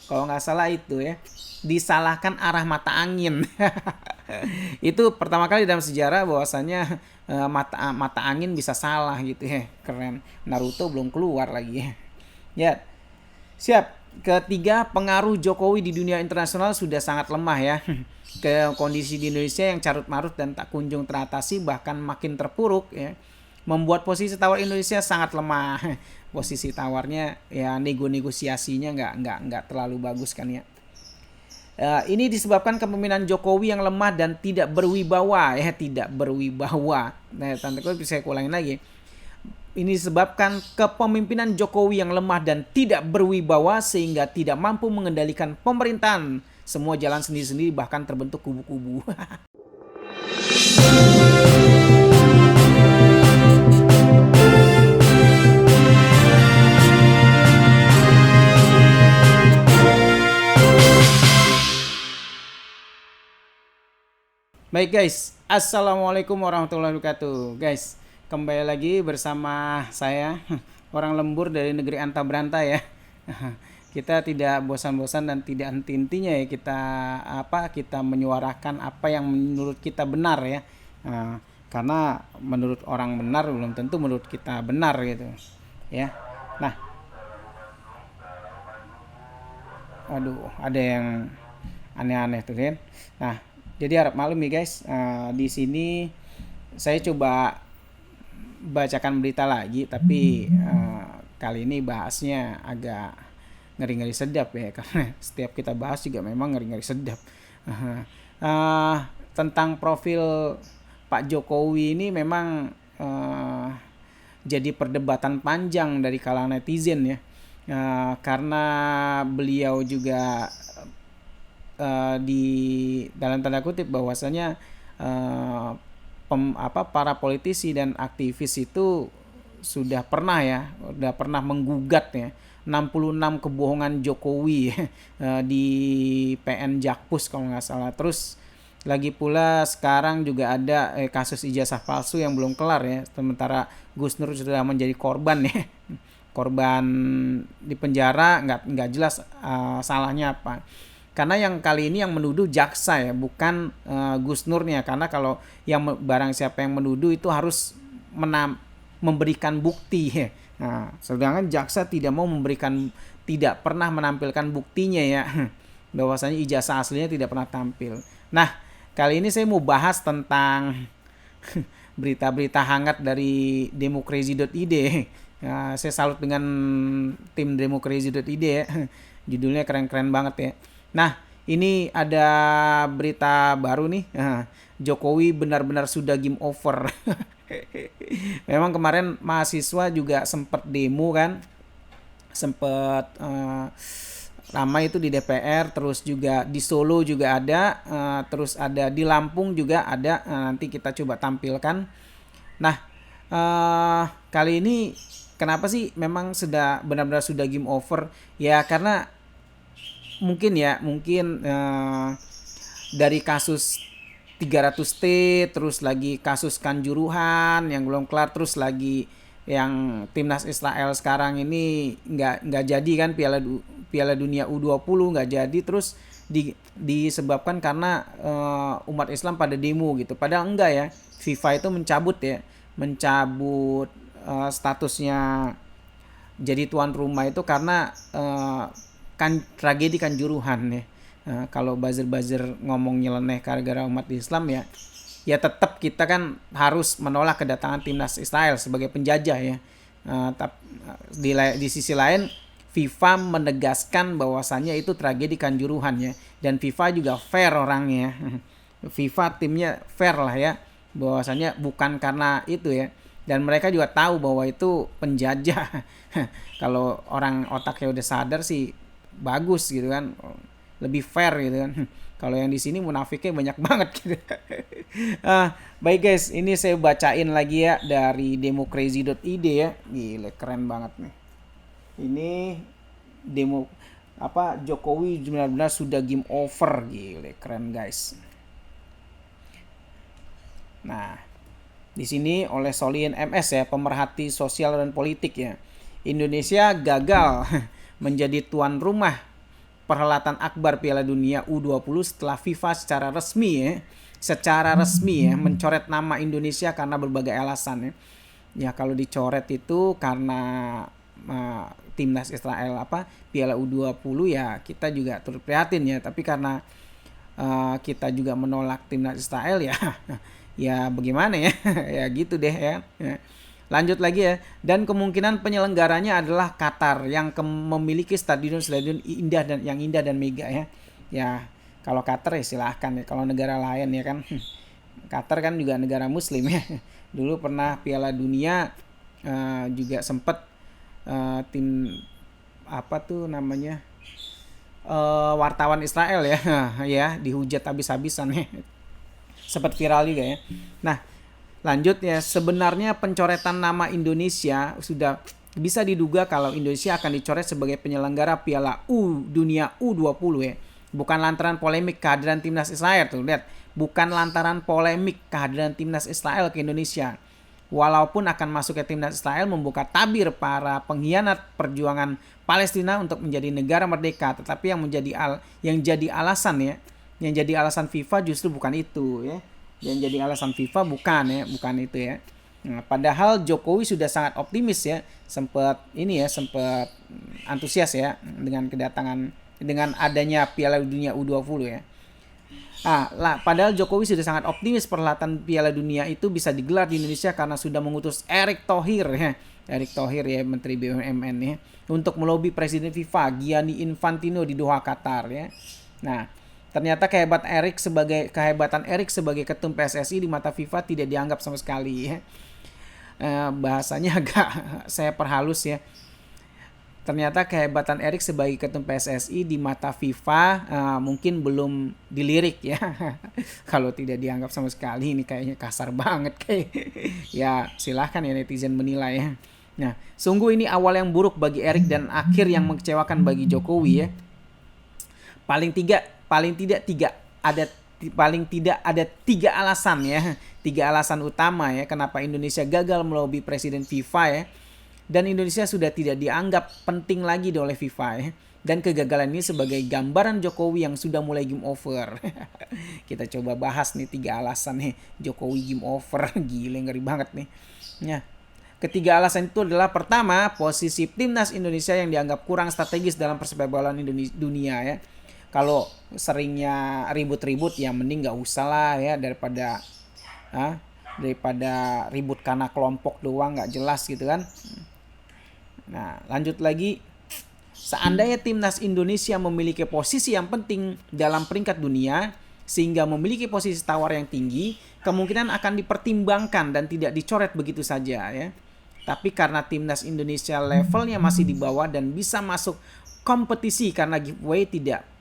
Kalau nggak salah itu ya, disalahkan arah mata angin. Itu pertama kali dalam sejarah bahwasanya mata mata angin bisa salah gitu ya. Keren. Naruto belum keluar lagi ya. Ya, siap. Ketiga, pengaruh Jokowi di dunia internasional sudah sangat lemah ya. Ke kondisi di Indonesia yang carut marut dan tak kunjung teratasi bahkan makin terpuruk ya. Membuat posisi tawar Indonesia sangat lemah. Posisi tawarnya ya negosiasinya nggak terlalu bagus kan ya. Ini disebabkan kepemimpinan Jokowi yang lemah dan tidak berwibawa ya, tidak berwibawa. Nah, tante kutip saya ulangin lagi. Ini disebabkan kepemimpinan Jokowi yang lemah dan tidak berwibawa sehingga tidak mampu mengendalikan pemerintahan. Semua jalan sendiri-sendiri bahkan terbentuk kubu-kubu. Baik guys, assalamualaikum warahmatullahi wabarakatuh. Guys, kembali lagi bersama saya orang lembur dari negeri anta beranta ya. Kita tidak bosan-bosan dan tidak henti-hentinya ya kita menyuarakan apa yang menurut kita benar ya. Karena menurut orang benar belum tentu menurut kita benar gitu ya. Nah, aduh, ada yang aneh-aneh tuh kan. Nah, jadi harap maklum nih guys, di sini saya coba bacakan berita lagi, tapi kali ini bahasnya agak ngeri-ngeri sedap ya, karena setiap kita bahas juga memang ngeri-ngeri sedap. Uh, Tentang profil Pak Jokowi ini memang jadi perdebatan panjang dari kalangan netizen ya. Karena beliau juga di dalam tanda kutip bahwasanya para politisi dan aktivis itu sudah pernah menggugat ya 66 kebohongan Jokowi di PN Jakpus kalau nggak salah. Terus lagi pula sekarang juga ada kasus ijazah palsu yang belum kelar ya. Sementara Gus Nur sudah menjadi korban ya. Korban di penjara nggak jelas salahnya apa. Karena yang kali ini yang menuduh jaksa ya, bukan Gus Nurnya. Karena kalau yang barang siapa yang menuduh itu harus memberikan bukti ya. Nah, sedangkan jaksa tidak pernah menampilkan buktinya ya. Bahwasanya ijazah aslinya tidak pernah tampil. Nah, kali ini saya mau bahas tentang berita-berita hangat dari democrazy.id. Saya salut dengan tim democrazy.id ya. Judulnya keren-keren banget ya. Nah, ini ada berita baru nih. Jokowi benar-benar sudah game over. Memang kemarin mahasiswa juga sempat demo kan. Sempat ramai itu di DPR, terus juga di Solo juga ada, terus ada di Lampung juga ada. Nanti kita coba tampilkan. Nah, kali ini kenapa sih memang benar-benar sudah game over? Ya karena mungkin dari kasus 300T, terus lagi kasus Kanjuruhan yang belum kelar, terus lagi yang timnas Israel sekarang ini nggak jadi kan, Piala Dunia U20 nggak jadi, terus disebabkan karena umat Islam pada demo gitu. Padahal enggak ya, FIFA itu mencabut statusnya jadi tuan rumah itu karena tragedi Kanjuruhan ya. Kalau buzzer ngomong nyeleneh gara-gara umat Islam ya tetap kita kan harus menolak kedatangan timnas Israel sebagai penjajah ya. Di sisi lain FIFA menegaskan bahwasannya itu tragedi Kanjuruhan ya, dan FIFA juga fair orangnya. FIFA timnya fair lah ya, bahwasannya bukan karena itu ya, dan mereka juga tahu bahwa itu penjajah. Kalau orang otaknya udah sadar sih bagus gitu kan, lebih fair gitu kan. Kalau yang di sini munafiknya banyak banget gitu. Baik guys, ini saya bacain lagi ya dari democrazy.id ya. Gila keren banget nih. Ini Jokowi benar-benar sudah game over. Gila keren guys. Nah, di sini oleh Solihin MS ya, pemerhati sosial dan politik ya. Indonesia gagal menjadi tuan rumah perhelatan akbar Piala Dunia U20 setelah FIFA secara resmi ya mencoret nama Indonesia karena berbagai alasan ya. Ya kalau dicoret itu karena timnas Israel Piala U20 ya kita juga turut prihatin ya, tapi karena kita juga menolak timnas Israel ya ya bagaimana ya ya gitu deh ya. Lanjut lagi ya, dan kemungkinan penyelenggaranya adalah Qatar yang memiliki stadion indah dan mega ya. Ya kalau Qatar ya silahkan ya, kalau negara lain ya kan Qatar kan juga negara muslim ya. Dulu pernah Piala Dunia juga sempat tim wartawan Israel ya ya dihujat habis-habisan ya. Sempat viral juga ya. Nah, lanjut ya, sebenarnya pencoretan nama Indonesia sudah bisa diduga kalau Indonesia akan dicoret sebagai penyelenggara Piala Dunia U20 ya. Bukan lantaran polemik kehadiran timnas Israel tuh, lihat. Bukan lantaran polemik kehadiran timnas Israel ke Indonesia. Walaupun akan masuk ke timnas Israel membuka tabir para pengkhianat perjuangan Palestina untuk menjadi negara merdeka, tetapi yang jadi alasan FIFA justru bukan itu ya. Yang jadi alasan FIFA bukan itu ya. Nah, padahal Jokowi sudah sangat optimis ya, sempat antusias ya dengan adanya Piala Dunia U20 ya. Padahal Jokowi sudah sangat optimis perhelatan Piala Dunia itu bisa digelar di Indonesia karena sudah mengutus Erick Thohir ya Menteri BUMN ya untuk melobi Presiden FIFA Gianni Infantino di Doha, Qatar ya. Nah, ternyata kehebatan Erick sebagai ketum PSSI di mata FIFA tidak dianggap sama sekali ya. Bahasanya agak saya perhalus ya. Ternyata kehebatan Erick sebagai ketum PSSI di mata FIFA mungkin belum dilirik ya. Kalau tidak dianggap sama sekali ini kayaknya kasar banget kayak. Ya silahkan ya netizen menilai ya. Nah, sungguh ini awal yang buruk bagi Erick dan akhir yang mengecewakan bagi Jokowi ya. Paling tidak ada 3 alasan ya. 3 alasan utama ya kenapa Indonesia gagal melobi Presiden FIFA ya. Dan Indonesia sudah tidak dianggap penting lagi oleh FIFA ya. Dan kegagalan ini sebagai gambaran Jokowi yang sudah mulai game over. Kita coba bahas nih 3 alasan nih Jokowi game over. Gila, ngeri banget nih. Ya. Ketiga alasan itu adalah pertama, posisi timnas Indonesia yang dianggap kurang strategis dalam persepak bolaan dunia ya. Kalau seringnya ribut-ribut ya mending gak usah lah ya daripada ribut karena kelompok doang gak jelas gitu kan. Nah lanjut lagi, seandainya timnas Indonesia memiliki posisi yang penting dalam peringkat dunia sehingga memiliki posisi tawar yang tinggi, kemungkinan akan dipertimbangkan dan tidak dicoret begitu saja ya. Tapi karena timnas Indonesia levelnya masih di bawah dan bisa masuk kompetisi karena giveaway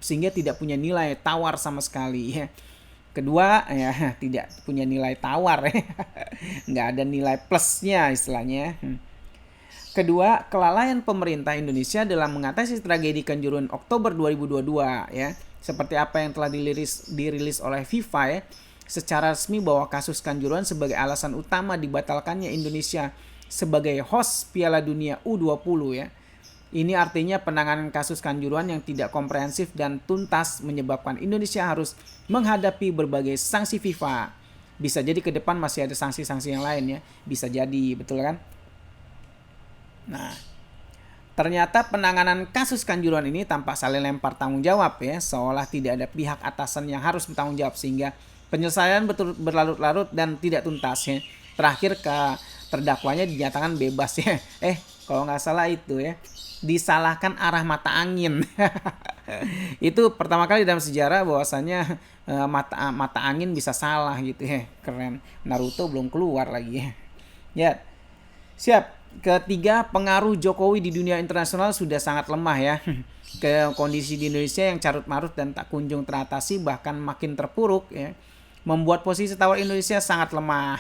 sehingga tidak punya nilai tawar sama sekali ya. Kedua ya tidak punya nilai tawar ya. Nggak ada nilai plusnya istilahnya. Kedua, kelalaian pemerintah Indonesia dalam mengatasi tragedi Kanjuruhan Oktober 2022 ya. Seperti apa yang telah dirilis oleh FIFA ya, secara resmi bahwa kasus Kanjuruhan sebagai alasan utama dibatalkannya Indonesia sebagai host Piala Dunia U20 ya. Ini artinya penanganan kasus Kanjuruhan yang tidak komprehensif dan tuntas menyebabkan Indonesia harus menghadapi berbagai sanksi FIFA. Bisa jadi ke depan masih ada sanksi-sanksi yang lain ya. Bisa jadi, betul kan? Nah, ternyata penanganan kasus Kanjuruhan ini tampak saling lempar tanggung jawab ya. Seolah tidak ada pihak atasan yang harus bertanggung jawab sehingga penyelesaian berlarut-larut dan tidak tuntas ya. Terakhir terdakwanya dinyatakan bebas ya. Kalau nggak salah itu ya, disalahkan arah mata angin. Itu pertama kali dalam sejarah bahwasanya mata angin bisa salah gitu ya. Keren. Naruto belum keluar lagi ya. Ya. Siap. Ketiga, pengaruh Jokowi di dunia internasional sudah sangat lemah ya. Ke kondisi di Indonesia yang carut-marut dan tak kunjung teratasi bahkan makin terpuruk ya. Membuat posisi tawar Indonesia sangat lemah.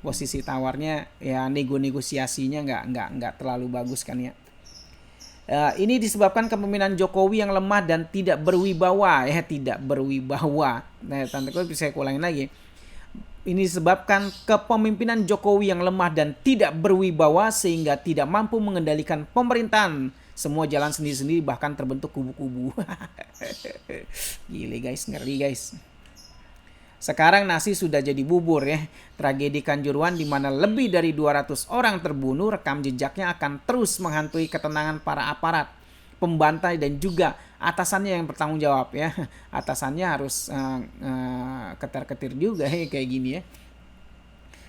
Posisi tawarnya ya negosiasinya nggak terlalu bagus kan ya. Ini disebabkan kepemimpinan Jokowi yang lemah dan tidak berwibawa ya, tidak berwibawa. Nah, tante-tante bisa saya ulangin lagi. Ini disebabkan kepemimpinan Jokowi yang lemah dan tidak berwibawa sehingga tidak mampu mengendalikan pemerintahan Semua jalan sendiri-sendiri, bahkan terbentuk kubu-kubu. Gile guys, ngeri guys. Sekarang nasi sudah jadi bubur ya. Tragedi Kanjuruhan di mana lebih dari 200 orang terbunuh, rekam jejaknya akan terus menghantui ketenangan para aparat, pembantai dan juga atasannya yang bertanggung jawab ya. Atasannya harus ketar-ketir juga ya kayak gini ya.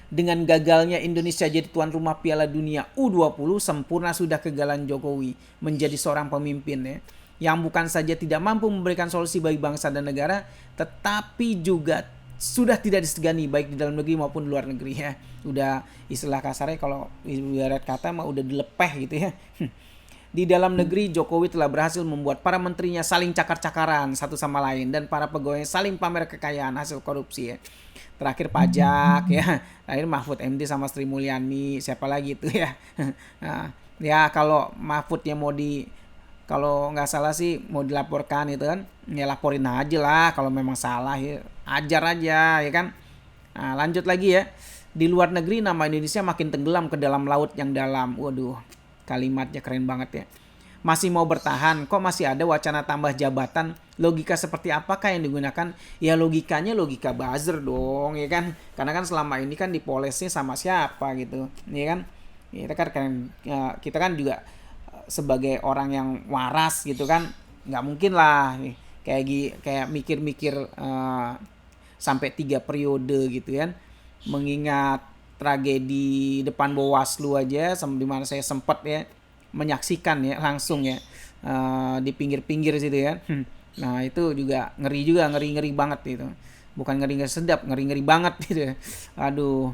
Dengan gagalnya Indonesia jadi tuan rumah Piala Dunia U20, sempurna sudah kegagalan Jokowi menjadi seorang pemimpin ya, yang bukan saja tidak mampu memberikan solusi bagi bangsa dan negara, tetapi juga sudah tidak disegani baik di dalam negeri maupun di luar negeri ya. Udah istilah kasarnya kalau ibarat kata mah udah dilepeh gitu ya. Di dalam negeri, Jokowi telah berhasil membuat para menterinya saling cakar-cakaran satu sama lain dan para pegawai saling pamer kekayaan hasil korupsi ya. Terakhir pajak ya, terakhir Mahfud MD sama Sri Mulyani, siapa lagi itu ya. Nah, ya kalau Mahfudnya kalau nggak salah sih mau dilaporkan itu kan, ya laporin aja lah, kalau memang salah ya ajar aja ya kan. Nah, lanjut lagi ya. Di luar negeri nama Indonesia makin tenggelam ke dalam laut yang dalam. Waduh, kalimatnya keren banget ya. Masih mau bertahan, kok masih ada wacana tambah jabatan? Logika seperti apakah yang digunakan? Ya logikanya logika buzzer dong, ya kan? Karena kan selama ini kan dipolesnya sama siapa gitu, ya kan? Kita kan juga sebagai orang yang waras gitu kan, nggak mungkin lah kayak mikir-mikir sampai 3 periode gitu kan. Mengingat tragedi depan Bawaslu aja, di mana saya sempat ya menyaksikan ya langsung ya di pinggir-pinggir situ ya. Nah itu juga ngeri banget itu. Bukan ngeri sedap, ngeri banget gitu ya. Aduh,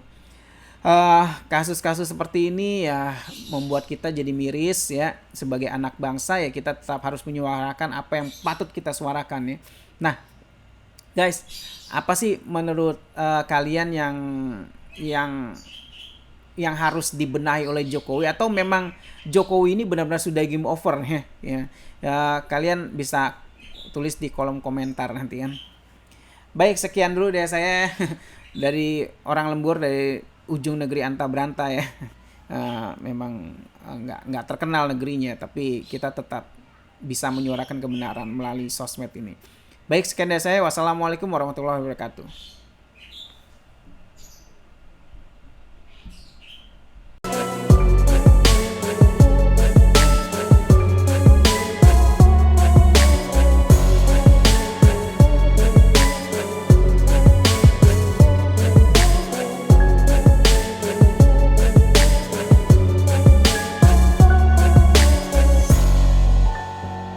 kasus-kasus seperti ini ya membuat kita jadi miris ya. Sebagai anak bangsa ya kita tetap harus menyuarakan apa yang patut kita suarakan ya. Nah guys, apa sih menurut kalian yang harus dibenahi oleh Jokowi, atau memang Jokowi ini benar-benar sudah game over ya. Kalian bisa tulis di kolom komentar nanti kan. Baik, sekian dulu dari saya dari orang lembur dari ujung negeri Anta Beranta ya. Memang nggak terkenal negerinya, tapi kita tetap bisa menyuarakan kebenaran melalui sosmed ini. Baik, sekian dari saya. Wassalamualaikum warahmatullahi wabarakatuh.